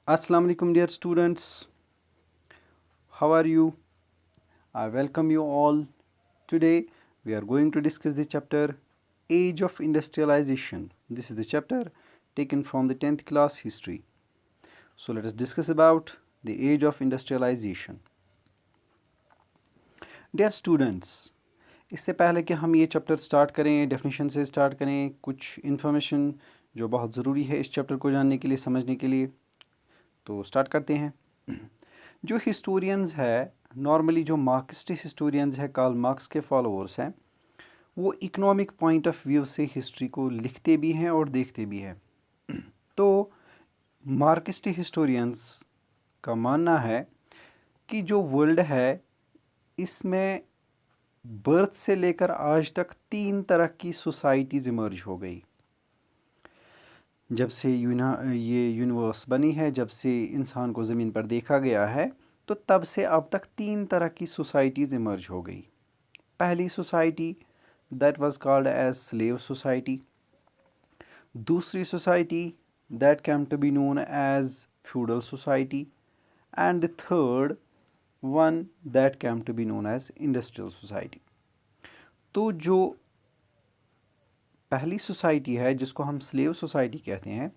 Assalamu alaikum, dear students. How are you? I welcome you all. Today we are going to discuss the chapter Age of Industrialization. This is the chapter taken from the 10th class history. So let us discuss about the age of industrialization. Dear students, इससे पहले कि हम ये chapter start करें, definition से start करें, कुछ information जो बहुत ज़रूरी है इस चैप्टर को जानने के लिए, समझने के लिए, तो स्टार्ट करते हैं। जो हिस्टोरियंस है, नॉर्मली जो मार्क्सिस्ट हिस्टोरियंस है, कार्ल मार्क्स के फॉलोअर्स हैं, वो इकोनॉमिक पॉइंट ऑफ व्यू से हिस्ट्री को लिखते भी हैं और देखते भी हैं। तो मार्क्सिस्ट हिस्टोरियंस का मानना है कि जो वर्ल्ड है इसमें बर्थ से लेकर आज तक 3 तरह की सोसाइटीज़ इमर्ज हो गई। जब से ये यूनिवर्स बनी है, जब से इंसान को ज़मीन पर देखा गया है, तो तब से अब तक 3 तरह की सोसाइटीज़ इमर्ज हो गई। पहली society that was called as slave society, दूसरी society that came to be known as feudal society, and the third one that came to be known as industrial society. तो जो पहली सोसाइटी है जिसको हम स्लेव सोसाइटी कहते हैं,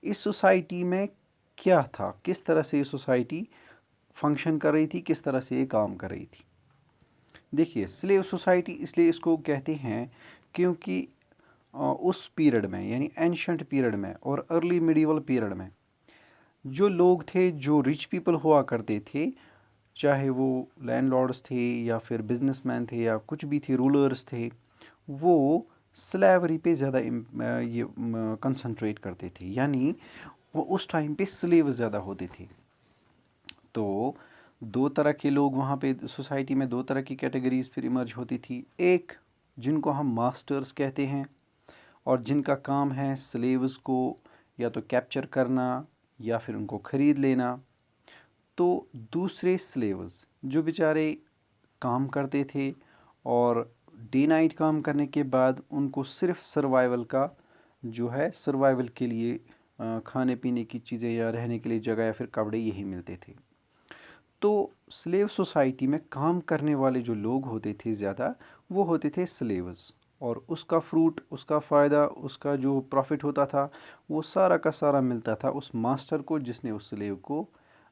इस सोसाइटी में क्या था, किस तरह से ये सोसाइटी फंक्शन कर रही थी, किस तरह से ये काम कर रही थी। देखिए, स्लेव सोसाइटी इसलिए इसको कहते हैं क्योंकि उस पीरियड में, यानी एंशंट पीरियड में और अर्ली मिडिवल पीरियड में जो लोग थे, जो रिच पीपल हुआ करते थे, चाहे वो लैंडलॉर्ड्स थे या फिर बिजनेसमैन थे या कुछ भी थे, रूलर्स थे, वो स्लेवरी पे ज़्यादा ये कंसंट्रेट करते थे, यानी वो उस टाइम पे स्लेव ज़्यादा होते थे। तो 2 तरह के लोग वहाँ पे सोसाइटी में, 2 तरह की कैटेगरीज फिर इमर्ज होती थी। एक जिनको हम मास्टर्स कहते हैं और जिनका काम है स्लेव्स को या तो कैप्चर करना या फिर उनको ख़रीद लेना। तो दूसरे स्लेव्स जो बेचारे काम करते थे और डे नाइट काम करने के बाद उनको सिर्फ सर्वाइवल का जो है, सर्वाइवल के लिए खाने पीने की चीज़ें या रहने के लिए जगह या फिर कपड़े यही मिलते थे। तो स्लेव सोसाइटी में काम करने वाले जो लोग होते थे ज़्यादा, वो होते थे स्लेव्स, और उसका फ्रूट, उसका फ़ायदा, उसका जो प्रॉफिट होता था, वो सारा का सारा मिलता था उस मास्टर को जिसने उस स्लेव को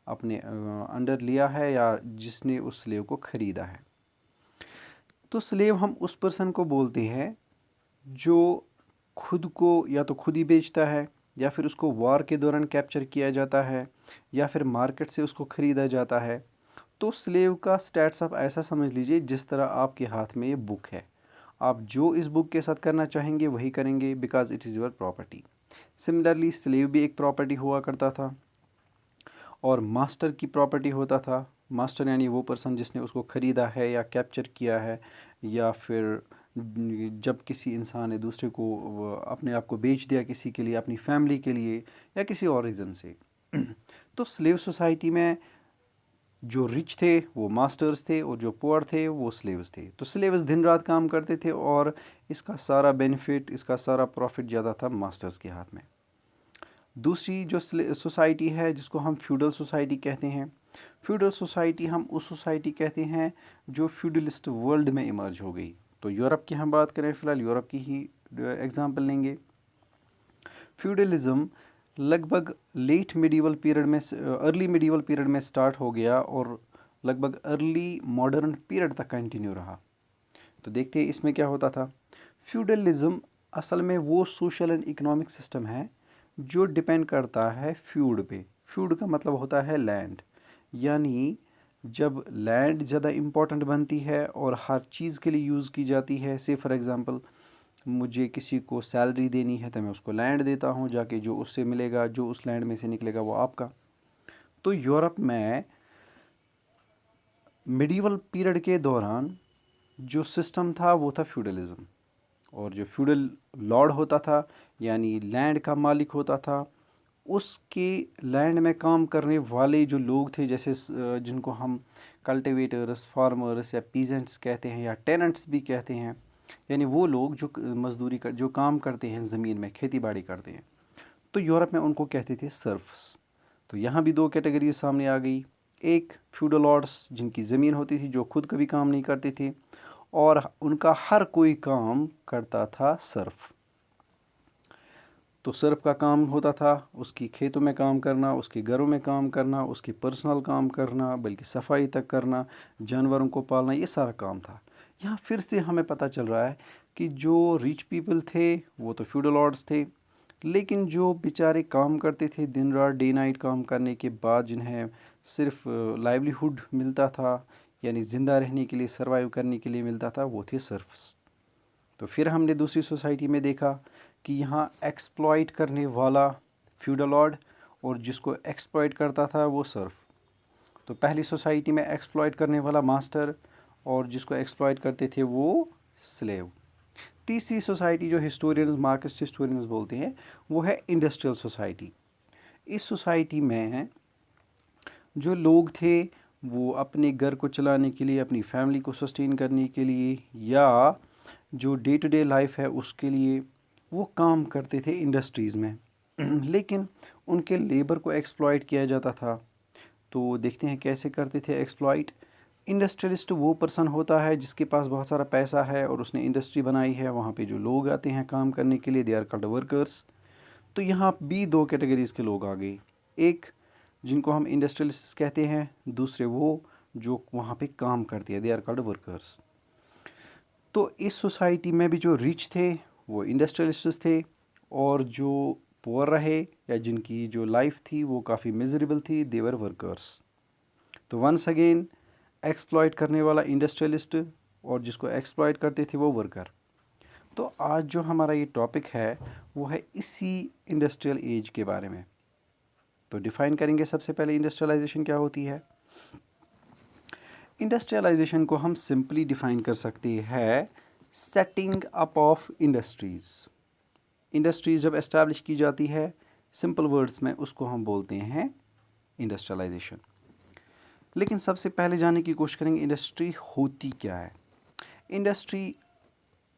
अपने अंडर लिया है या जिसने उस स्लेव को ख़रीदा है। तो स्लेव हम उस पर्सन को बोलते हैं जो खुद को या तो खुद ही बेचता है, या फिर उसको वॉर के दौरान कैप्चर किया जाता है, या फिर मार्केट से उसको ख़रीदा जाता है। तो स्लेव का स्टेटस आप ऐसा समझ लीजिए जिस तरह आपके हाथ में ये बुक है, आप जो इस बुक के साथ करना चाहेंगे वही करेंगे, because it is your property. Similarly slave भी एक प्रॉपर्टी हुआ करता था और मास्टर की प्रॉपर्टी होता था। मास्टर यानी वो पर्सन जिसने उसको ख़रीदा है या कैप्चर किया है, या फिर जब किसी इंसान ने दूसरे को अपने आप को बेच दिया किसी के लिए, अपनी फैमिली के लिए या किसी और रीज़न से। तो स्लेव सोसाइटी में जो रिच थे वो मास्टर्स थे और जो पुअर थे वो स्लेव्स थे। तो स्लेव्स दिन रात काम करते थे और इसका सारा बेनिफिट, इसका सारा प्रॉफिट ज़्यादा था मास्टर्स के हाथ में। दूसरी जो सोसाइटी है जिसको हम फ्यूडल सोसाइटी कहते हैं, फ्यूडल सोसाइटी हम उस सोसाइटी कहते हैं जो फ्यूडलिस्ट वर्ल्ड में इमर्ज हो गई। तो यूरोप की हम बात करें, फ़िलहाल यूरोप की ही एग्जांपल लेंगे। फ्यूडलिज़म लगभग लेट मिडीवल पीरियड में, अर्ली मिडीवल पीरियड में स्टार्ट हो गया और लगभग अर्ली मॉडर्न पीरियड तक कंटिन्यू रहा। तो देखते हैं इसमें क्या होता था। फ्यूडलिज़म असल में वो सोशल एंड इकोनॉमिक सिस्टम है जो डिपेंड करता है फ्यूड पे। फ्यूड का मतलब होता है लैंड, यानी जब लैंड ज़्यादा इम्पोर्टेंट बनती है और हर चीज़ के लिए यूज़ की जाती है, से फॉर एग्ज़ाम्पल मुझे किसी को सैलरी देनी है तो मैं उसको लैंड देता हूँ, जाके जो उससे मिलेगा, जो उस लैंड में से निकलेगा वो आपका। तो यूरोप में मिडीवल पीरियड के दौरान जो सिस्टम था वो था फ्यूडलिज़म, और जो फ्यूडल लॉर्ड होता था यानी लैंड का मालिक होता था, उसके लैंड में काम करने वाले जो लोग थे, जैसे जिनको हम कल्टीवेटर्स, फार्मर्स या पीजेंट्स कहते हैं या टेनेंट्स भी कहते हैं, यानी वो लोग जो मज़दूरी कर, जो काम करते हैं ज़मीन में, खेती बाड़ी करते हैं, तो यूरोप में उनको कहते थे सर्फ्स। तो यहाँ भी दो कैटेगरीज सामने आ गई। एक फ्यूडल लॉर्ड्स जिनकी ज़मीन होती थी, जो खुद कभी काम नहीं करते थे और उनका हर कोई काम करता था सर्फ। तो सर्फ का काम होता था उसकी खेतों में काम करना, उसके घरों में काम करना, उसकी पर्सनल काम करना, बल्कि सफाई तक करना, जानवरों को पालना, ये सारा काम था। यहाँ फिर से हमें पता चल रहा है कि जो रिच पीपल थे वो तो फ्यूडल लॉर्ड्स थे, लेकिन जो बेचारे काम करते थे दिन रात डे नाइट काम करने के बाद, जिन्हें सिर्फ लाइवलीहुड मिलता था, यानी ज़िंदा रहने के लिए, सर्वाइव करने के लिए मिलता था, वो थे सर्फ्स। तो फिर हमने दूसरी सोसाइटी में देखा कि यहाँ एक्सप्लॉइट करने वाला फ्यूडल लॉर्ड और जिसको एक्सप्लॉइट करता था वो सर्फ। तो पहली सोसाइटी में एक्सप्लॉइट करने वाला मास्टर और जिसको एक्सप्लॉइट करते थे वो स्लेव। तीसरी सोसाइटी जो हिस्टोरियंस, मार्क्सिस्ट हिस्टोरियंस बोलते हैं, वो है इंडस्ट्रियल सोसाइटी। इस सोसाइटी में जो लोग थे वो अपने घर को चलाने के लिए, अपनी फैमिली को सस्टेन करने के लिए, या जो डे टू डे लाइफ है उसके लिए वो काम करते थे इंडस्ट्रीज़ में। लेकिन उनके लेबर को एक्सप्लॉइट किया जाता था। तो देखते हैं कैसे करते थे एक्सप्लॉइट। इंडस्ट्रियलिस्ट वो पर्सन होता है जिसके पास बहुत सारा पैसा है और उसने इंडस्ट्री बनाई है, वहाँ पे जो लोग आते हैं काम करने के लिए, दे आर कॉल्ड वर्कर्स। तो यहाँ भी दो कैटेगरीज के लोग आ गए, एक जिनको हम इंडस्ट्रियलिस्ट कहते हैं, दूसरे वो जो वहाँ पे काम करते हैं, दे आर कॉल्ड वर्कर्स। तो इस सोसाइटी में भी जो रिच थे वो इंडस्ट्रियलिस्ट थे और जो पुअर रहे या जिनकी जो लाइफ थी वो काफ़ी मिजरेबल थी, देवर वर्कर्स। तो वंस अगेन एक्सप्लॉइट करने वाला इंडस्ट्रियलिस्ट और जिसको एक्सप्लॉइट करते थे वो वर्कर। तो आज जो हमारा ये टॉपिक है वो है इसी इंडस्ट्रियल एज के बारे में। तो डिफ़ाइन करेंगे सबसे पहले इंडस्ट्रियलाइजेशन क्या होती है। इंडस्ट्रियलाइजेशन को हम सिंपली डिफ़ाइन कर सकते हैं setting up of industries. Industries जब एस्टैब्लिश की जाती है, सिंपल वर्ड्स में उसको हम बोलते हैं इंडस्ट्रियलाइजेशन। लेकिन सबसे पहले जानने की कोशिश करेंगे इंडस्ट्री होती क्या है। इंडस्ट्री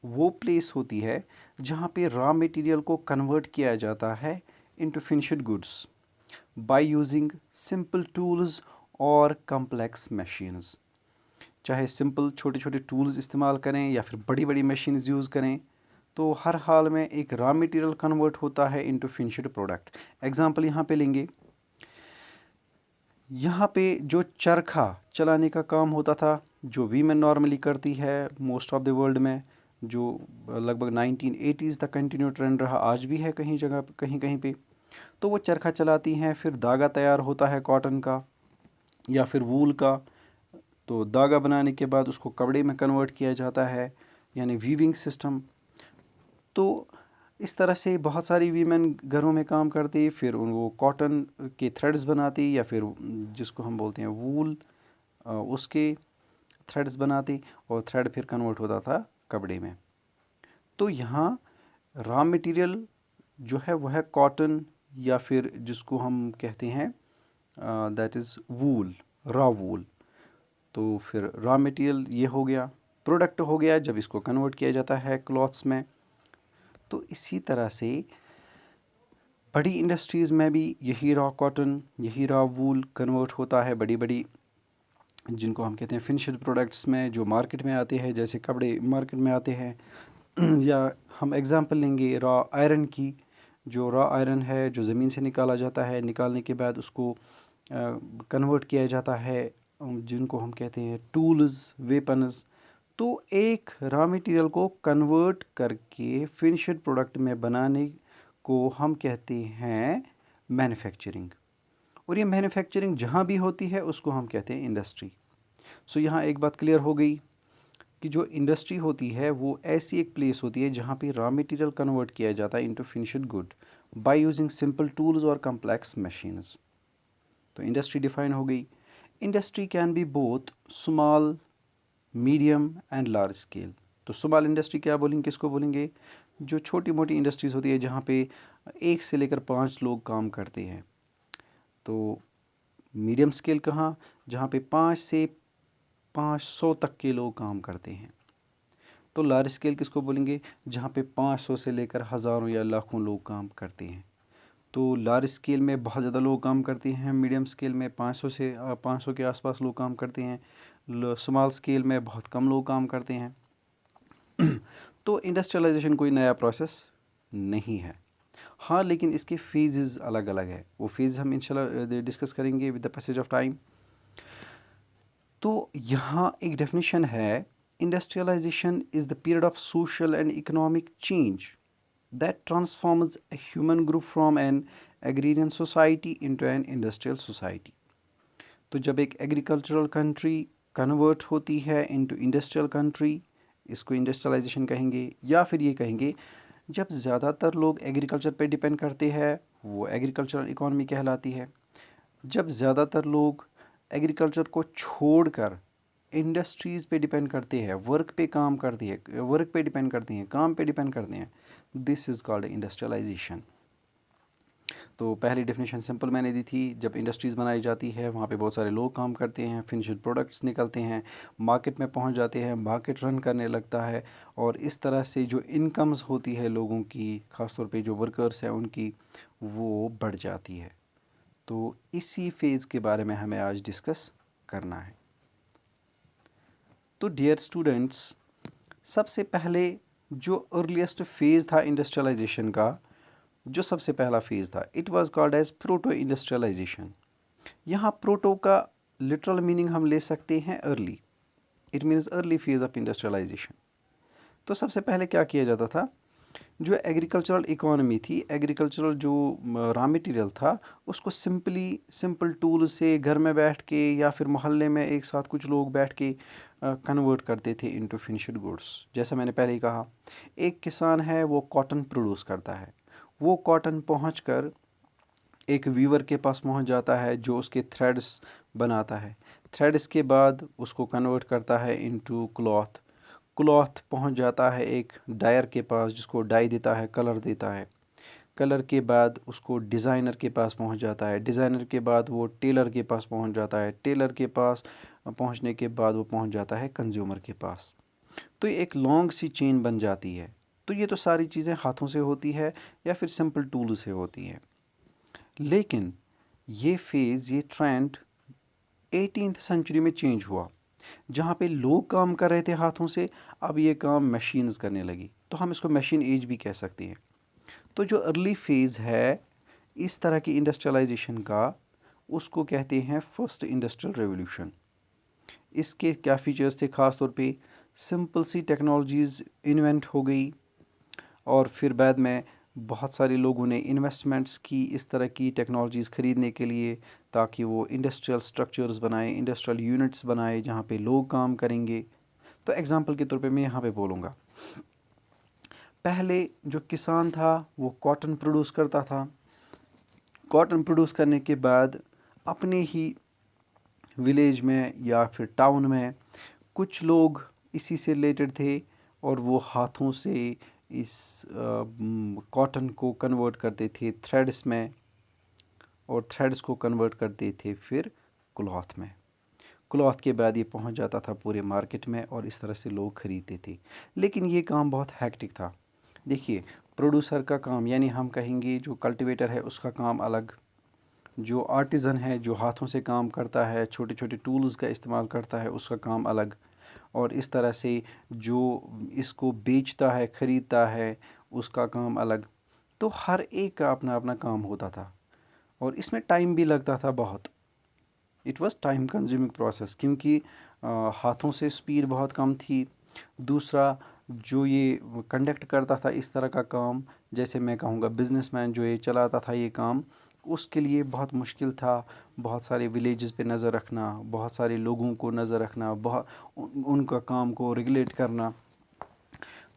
वो प्लेस होती है जहाँ पे रॉ मटेरियल को कन्वर्ट किया जाता है into finished goods by using simple tools और कम्प्लेक्स मशीन्स। चाहे सिंपल छोटे छोटे टूल्स इस्तेमाल करें या फिर बड़ी बड़ी मशीन्स यूज़ करें, तो हर हाल में एक रॉ मटेरियल कन्वर्ट होता है इनटू फिनिश्ड प्रोडक्ट। एग्जांपल यहाँ पे लेंगे, यहाँ पे जो चरखा चलाने का काम होता था, जो वीमेन नॉर्मली करती है मोस्ट ऑफ द वर्ल्ड में, जो लगभग 1980s तक कंटिन्यू ट्रेंड रहा, आज भी है कहीं जगह कहीं कहीं पे। तो वो चरखा चलाती हैं, फिर धागा तैयार होता है कॉटन का या फिर वूल का। तो धागा बनाने के बाद उसको कपड़े में कन्वर्ट किया जाता है, यानी वीविंग सिस्टम। तो इस तरह से बहुत सारी वीमेन घरों में काम करती, फिर वो कॉटन के थ्रेड्स बनाती या फिर जिसको हम बोलते हैं वूल, उसके थ्रेड्स बनाती और थ्रेड फिर कन्वर्ट होता था कपड़े में। तो यहाँ रॉ मटेरियल जो है वह है कॉटन या फिर जिसको हम कहते हैं दैट इज़ वूल, रॉ वूल। तो फिर रॉ मटेरियल ये हो गया, प्रोडक्ट हो गया जब इसको कन्वर्ट किया जाता है क्लॉथ्स में। तो इसी तरह से बड़ी इंडस्ट्रीज़ में भी यही रॉ कॉटन, यही रॉ वूल कन्वर्ट होता है बड़ी बड़ी, जिनको हम कहते हैं फिनिश्ड प्रोडक्ट्स में, जो मार्केट में आते हैं, जैसे कपड़े मार्केट में आते हैं। या हम एग्ज़ाम्पल लेंगे रॉ आयरन की। जो रॉ आयरन है जो ज़मीन से निकाला जाता है, निकालने के बाद उसको कन्वर्ट किया जाता है, जिनको हम कहते हैं टूल्स, वेपन्स। तो एक रॉ मटेरियल को कन्वर्ट करके फिनिश्ड प्रोडक्ट में बनाने को हम कहते हैं मैन्युफैक्चरिंग। और ये मैन्युफैक्चरिंग जहाँ भी होती है उसको हम कहते हैं इंडस्ट्री। सो यहाँ एक बात क्लियर हो गई कि जो इंडस्ट्री होती है वो ऐसी एक प्लेस होती है जहाँ पे रॉ मटेरियल कन्वर्ट किया जाता है into finished good by using simple tools और कम्प्लेक्स मशीन्स। तो इंडस्ट्री डिफाइन हो गई। Industry can be both small, medium and large scale. तो स्मॉल इंडस्ट्री क्या बोलेंगे, किसको बोलेंगे? जो छोटी मोटी इंडस्ट्रीज़ होती है जहाँ पे 1 से लेकर 5 लोग काम करते हैं। तो मीडियम स्केल कहाँ? जहाँ पे 5 से 500 तक के लोग काम करते हैं। तो लार्ज स्केल किसको बोलेंगे? जहाँ पे 500 से लेकर हज़ारों या लाखों लोग काम करते हैं। तो लार्ज स्केल में बहुत ज़्यादा लोग काम करते हैं, मीडियम स्केल में 500 के आसपास लोग काम करते हैं, स्मॉल स्केल में बहुत कम लोग काम करते हैं। तो इंडस्ट्रियलाइजेशन कोई नया प्रोसेस नहीं है। हाँ, लेकिन इसके फेजेस अलग अलग है, वो फेज़ हम इंशाल्लाह डिस्कस करेंगे with the passage of time. तो यहाँ एक डेफिनेशन है, industrialisation is the period of social and economic change that transforms a human group from an agrarian society into an industrial society। तो जब एक एग्रीकल्चरल कंट्री कन्वर्ट होती है into industrial country, इसको इंडस्ट्रियलाइजेशन कहेंगे, या फिर ये कहेंगे जब ज़्यादातर लोग एग्रीकल्चर पे डिपेंड करते हैं, वो एग्रीकल्चरल इकोनॉमी कहलाती है। जब ज़्यादातर लोग एग्रीकल्चर को छोड़कर इंडस्ट्रीज़ पे डिपेंड करते हैं, वर्क पे काम करते हैं, वर्क पे डिपेंड करते हैं, काम पे डिपेंड करते हैं, दिस इज़ कॉल्ड इंडस्ट्रियलाइजेशन। तो पहली डेफिनेशन सिंपल मैंने दी थी, जब इंडस्ट्रीज़ बनाई जाती है वहाँ पे बहुत सारे लोग काम करते हैं, फिनिश्ड प्रोडक्ट्स निकलते हैं, मार्केट में पहुँच जाते हैं, मार्केट रन करने लगता है, और इस तरह से जो इनकम्स होती है लोगों की, ख़ासतौर पे जो वर्कर्स हैं उनकी, वो बढ़ जाती है। तो इसी फेज़ के बारे में हमें आज डिस्कस करना है। तो डियर स्टूडेंट्स, सबसे पहले जो अर्लीस्ट फेज़ था इंडस्ट्रियलाइजेशन का, जो सबसे पहला फेज़ था, it was called as proto industrialisation. यहाँ प्रोटो का लिटरल मीनिंग हम ले सकते हैं early, it means early phase of industrialisation. तो सबसे पहले क्या किया जाता था, जो एग्रीकल्चरल इकोनॉमी थी, एग्रीकल्चरल जो रॉ मटेरियल था, उसको सिंपल टूल से घर में बैठ के या फिर मोहल्ले में एक साथ कुछ लोग बैठ के कन्वर्ट करते थे इनटू फिनिश्ड गुड्स। जैसा मैंने पहले ही कहा, एक किसान है वो कॉटन प्रोड्यूस करता है, वो कॉटन पहुंचकर एक वीवर के पास पहुंच जाता है जो उसके थ्रेड्स बनाता है, थ्रेड्स के बाद उसको कन्वर्ट करता है इनटू क्लॉथ, क्लॉथ पहुंच जाता है एक डायर के पास जिसको डाई देता है, कलर देता है, कलर के बाद उसको डिज़ाइनर के पास पहुंच जाता है, डिज़ाइनर के बाद वो टेलर के पास पहुंच जाता है, टेलर के पास पहुंचने के बाद वो पहुंच जाता है कंज्यूमर के पास। तो ये एक लॉन्ग सी चेन बन जाती है। तो ये तो सारी चीज़ें हाथों से होती है या फिर सिंपल टूल से होती हैं। लेकिन ये फेज़, ये ट्रेंड 18th सेंचुरी में चेंज हुआ, जहाँ पे लोग काम कर रहे थे हाथों से, अब ये काम मशीन्स करने लगी, तो हम इसको मशीन एज भी कह सकते हैं। तो जो अर्ली फेज़ है इस तरह की इंडस्ट्रियलाइजेशन का, उसको कहते हैं फर्स्ट इंडस्ट्रियल रेवोल्यूशन। इसके क्या फीचर्स थे, ख़ास तौर पे सिंपल सी टेक्नोलॉजीज़ इन्वेंट हो गई, और फिर बाद में बहुत सारे लोगों ने इन्वेस्टमेंट्स की इस तरह की टेक्नोलॉजीज़ ख़रीदने के लिए, ताकि वो इंडस्ट्रियल स्ट्रक्चर्स बनाए, इंडस्ट्रियल यूनिट्स बनाए जहाँ पे लोग काम करेंगे। तो एग्ज़ाम्पल के तौर पे मैं यहाँ पे बोलूँगा, पहले जो किसान था वो कॉटन प्रोड्यूस करता था, कॉटन प्रोड्यूस करने के बाद अपने ही विलेज में या फिर टाउन में कुछ लोग इसी से रिलेटेड थे, और वो हाथों से इस कॉटन को कन्वर्ट करते थे थ्रेड्स में, और थ्रेड्स को कन्वर्ट करते थे फिर क्लॉथ में, क्लॉथ के बाद ये पहुंच जाता था पूरे मार्केट में, और इस तरह से लोग ख़रीदते थे। लेकिन ये काम बहुत हैक्टिक था। देखिए, प्रोड्यूसर का काम, यानी हम कहेंगे जो कल्टीवेटर है उसका काम अलग, जो आर्टिज़न है जो हाथों से काम करता है, छोटे छोटे टूल्स का इस्तेमाल करता है, उसका काम अलग, और इस तरह से जो इसको बेचता है, ख़रीदता है, उसका काम अलग। तो हर एक का अपना अपना काम होता था, और इसमें टाइम भी लगता था बहुत। It was time consuming process, क्योंकि हाथों से स्पीड बहुत कम थी। दूसरा, जो ये कंडक्ट करता था इस तरह का काम, जैसे मैं कहूँगा बिजनेसमैन जो ये चलाता था ये काम, उसके लिए बहुत मुश्किल था। बहुत सारे विलेजेस पे नज़र रखना, बहुत सारे लोगों को नज़र रखना, उनका काम को रेगुलेट करना,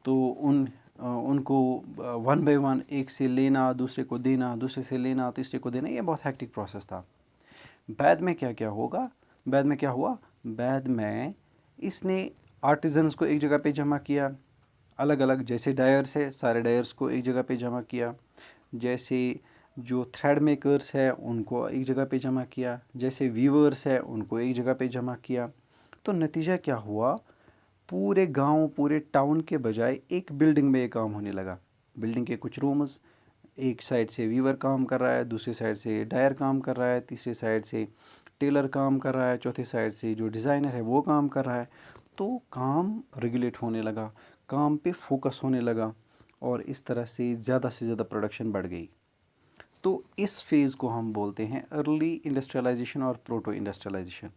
तो उनको वन बाय वन एक से लेना, दूसरे को देना, दूसरे से लेना, तीसरे को देना, ये बहुत हैक्टिक प्रोसेस था। बाद में क्या क्या होगा, बाद में क्या हुआ, बाद में इसने आर्टिजन्स को एक जगह पे जमा किया, अलग अलग, जैसे डायर्स है सारे डायर्स को एक जगह पे जमा किया, जैसे जो थ्रेड मेकर्स है उनको एक जगह पे जमा किया, जैसे वीवर्स है उनको एक जगह पे जमा किया। तो नतीजा क्या हुआ, पूरे गांव, पूरे टाउन के बजाय एक बिल्डिंग में ये काम होने लगा। बिल्डिंग के कुछ रूम्स, एक साइड से वीवर काम कर रहा है, दूसरी साइड से डायर काम कर रहा है, तीसरी साइड से टेलर काम कर रहा है, चौथी साइड से जो डिज़ाइनर है वो काम कर रहा है। तो काम रेगुलेट होने लगा, काम पे फोकस होने लगा और इस तरह से ज़्यादा प्रोडक्शन बढ़ गई। तो इस फेज़ को हम बोलते हैं अर्ली इंडस्ट्रियलाइजेशन और प्रोटो इंडस्ट्रियलाइजेशन।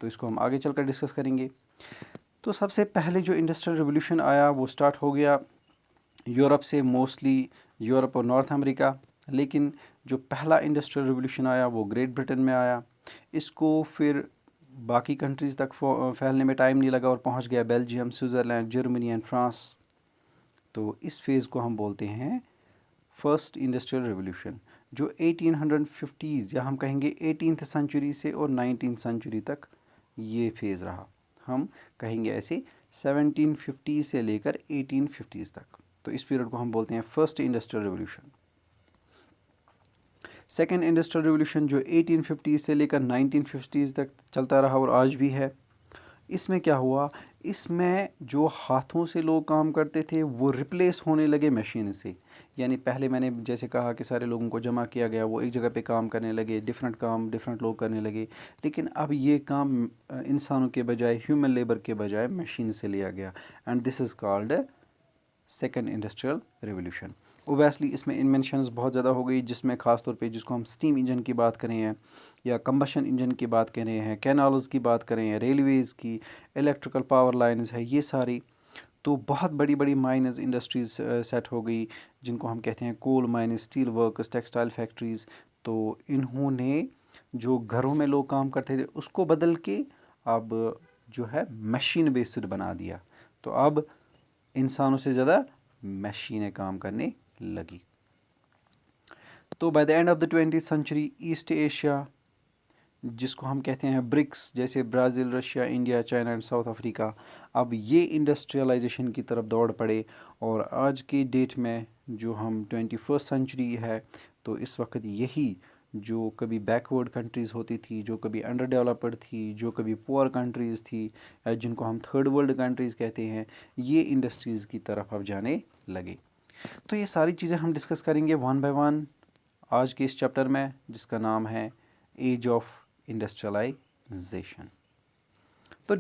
तो इसको हम आगे चलकर डिस्कस करेंगे। तो सबसे पहले जो इंडस्ट्रियल रिवोल्यूशन आया वो स्टार्ट हो गया यूरोप से, मोस्टली यूरोप और नॉर्थ अमेरिका। लेकिन जो पहला इंडस्ट्रियल रिवोल्यूशन आया वो ग्रेट ब्रिटेन में आया। इसको फिर बाकी कंट्रीज़ तक फैलने में टाइम नहीं लगा और पहुंच गया Belgium, Switzerland, Germany and France. तो इस फेज़ को हम बोलते हैं फर्स्ट इंडस्ट्रियल रिवोल्यूशन, जो 1850s या हम कहेंगे 18th सेंचुरी से और 19th सेंचुरी तक ये फेज़ रहा। हम कहेंगे ऐसे 1750 से लेकर 1850s तक। तो इस पीरियड को हम बोलते हैं first industrial revolution. Second industrial revolution जो 1850 से लेकर 1950s तक चलता रहा और आज भी है। इसमें क्या हुआ, इसमें जो हाथों से लोग काम करते थे वो रिप्लेस होने लगे मशीन से। यानी पहले मैंने जैसे कहा कि सारे लोगों को जमा किया गया, वो एक जगह पे काम करने लगे, डिफरेंट काम डिफरेंट लोग करने लगे। लेकिन अब ये काम इंसानों के बजाय, ह्यूमन लेबर के बजाय मशीन से लिया गया। And this is called second industrial revolution. Obviously इसमें इन्वेंशंस बहुत ज़्यादा हो गई, जिसमें ख़ास तौर पे जिसको हम स्टीम इंजन की बात करें हैं या कंबशन इंजन की बात कर रहे हैं, कैनाल्स की बात करें हैं, रेलवेज़ की, इलेक्ट्रिकल पावर लाइन्स है, ये सारी। तो बहुत बड़ी बड़ी माइनस इंडस्ट्रीज़ सेट हो गई, जिनको हम कहते हैं coal mines, steel works, textile factories. तो इन्होंने जो घरों में लोग काम करते थे उसको बदल के अब जो है मशीन बेस्ड बना दिया। तो अब इंसानों से ज़्यादा मशीनें काम करने लगी। तो by the end of the 20th century East Asia, जिसको हम कहते हैं ब्रिक्स, जैसे Brazil, Russia, India, China and South Africa, अब ये इंडस्ट्रियलाइजेशन की तरफ दौड़ पड़े। और आज की डेट में जो हम 21st सेंचुरी है, तो इस वक्त यही जो कभी बैकवर्ड कंट्रीज़ होती थी, जो कभी अंडर डेवलप्ड थी, जो कभी पुअर कंट्रीज़ थी, जिनको हम थर्ड वर्ल्ड कंट्रीज़ कहते हैं, ये इंडस्ट्रीज़ की तरफ अब जाने लगे। तो ये सारी चीज़ें हम डिस्कस करेंगे वन बाय वन आज के इस चैप्टर में, जिसका नाम है एज ऑफ इंडस्ट्रियलाइजेशन।